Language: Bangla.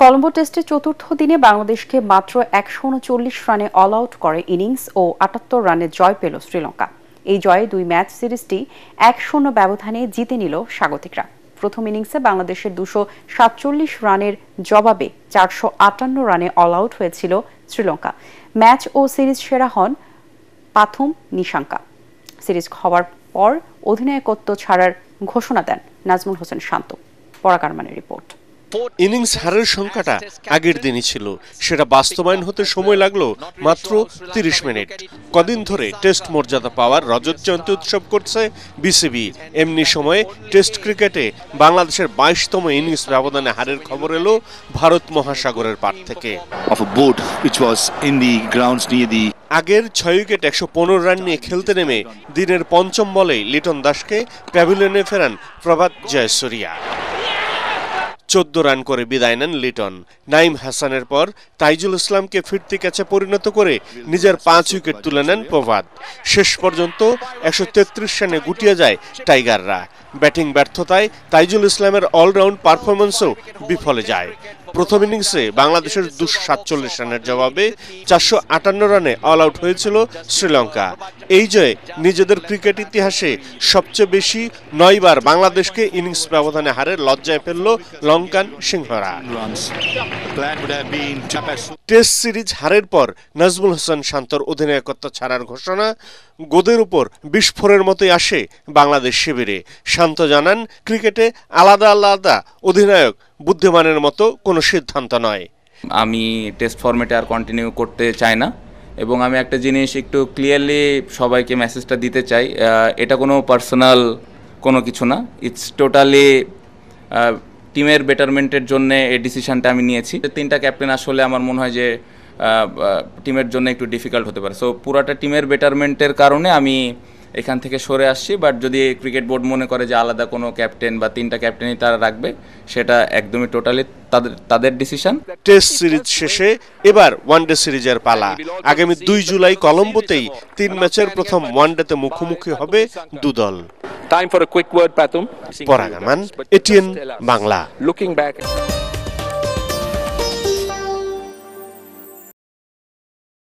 কলম্বো টেস্টে চতুর্থ দিনে বাংলাদেশকে মাত্র ১৩৯ রানে অল আউট করে ইনিংস ও ৭৮ রানে জয় পেল শ্রীলঙ্কা। এই জয়ে ২ ম্যাচ সিরিজটি ১-০ ব্যবধানে জিতে নিল স্বাগতিকরা। প্রথম ইনিংসে বাংলাদেশের ২৪৭ রানের জবাবে ৪৫৮ রানে অল আউট হয়েছিল শ্রীলঙ্কা। ম্যাচ ও সিরিজ সেরা হন পাথুম নিশাঙ্কা। সিরিজ হওয়ার পর অধিনায়কত্ব ছাড়ার ঘোষণা দেন নাজমুল হোসেন শান্ত। পরাগারমানের রিপোর্ট। ইনিংস হারের সংখ্যাটা আগের দিনই ছিল, সেটা বাস্তবায়ন হতে সময় লাগলো মাত্র ৩০ মিনিট। কদিন ধরে টেস্ট মর্যাদা পাওয়ার রজত জয়ন্তী উৎসব করছে বিসিবি। এমনি সময়ে টেস্ট ক্রিকেটে বাংলাদেশের ২২তম ইনিংস ব্যবধানে হারের খবর এলো ভারত মহাসাগরের পার থেকে। আগের ৬ উইকেট ১১৫ রান নিয়ে খেলতে নেমে দিনের পঞ্চম বলেই লিটন দাসকে প্যাভিলিয়নে ফেরান প্রভাত জয়সূরিয়া। ১৪ রান করে বিদায় নেন লিটন। নাঈম হাসানের পর তাইজুল ইসলামকে ফিরতি ক্যাচে পরিণত করে নিজের ৫ উইকেট তুলে নেন প্রভাত। শেষ পর্যন্ত ১৩৩ রানে গুটিয়ে যায় টাইগাররা। ব্যাটিং ব্যর্থতায় তাইজুল ইসলামের অলরাউন্ড পারফরম্যান্সও বিফলে যায়। প্রথম ইনিংসে বাংলাদেশের ২৪৭ রানের জবাবে ৪৫৮ রানে অল আউট হয়েছিল শ্রীলঙ্কা। এই জয়ে নিজেদের ক্রিকেট ইতিহাসে সবচেয়ে বেশি ৯ বার বাংলাদেশকে ইনিংস ব্যবধানে হারের লজ্জায় ফেলল লঙ্কান সিংহরা। টেস্ট সিরিজ হারের পর নাজমুল হোসেন শান্তর অধিনায়কত্ব ছাড়ার ঘোষণা গোদের উপর বিস্ফোরণের মতোই আসে বাংলাদেশ শিবিরে। শান্ত জানান, ক্রিকেটে আলাদা আলাদা অধিনায়ক বুদ্ধিমানের মতো কোনো সিদ্ধান্ত নয়। আমি টেস্ট ফরম্যাটে আর কন্টিনিউ করতে চাই না, এবং আমি একটা জিনিস একটু ক্লিয়ারলি সবাইকে মেসেজটা দিতে চাই, এটা কোনো পার্সোনাল কোনো কিছু না, ইটস টোটালি টিমের বেটারমেন্টের জন্য এই ডিসিশনটা আমি নিয়েছি। ৩টা ক্যাপ্টেন আসলে আমার মনে হয় যে টিমের জন্য একটু ডিফিকাল্ট হতে পারে, সো পুরাটা টিমের বেটারমেন্টের কারণে আমি এখান থেকে সরে আসছি। বাট যদি ক্রিকেট বোর্ড মনে করে যে আলাদা কোনো ক্যাপ্টেন বা ৩টা ক্যাপ্টেনই তারা রাখবে, সেটা একদমই টোটালি তাদের ডিসিশন। টেস্ট সিরিজ শেষে এবার ওয়ানডে সিরিজের পালা। আগামী ২ জুলাই কলম্বোতেই ৩ ম্যাচের প্রথম ওয়ানডেতে মুখোমুখি হবে দুদল। Time for a quick word, Pathum. পরাগারমান, এটিএন বাংলা। Looking back.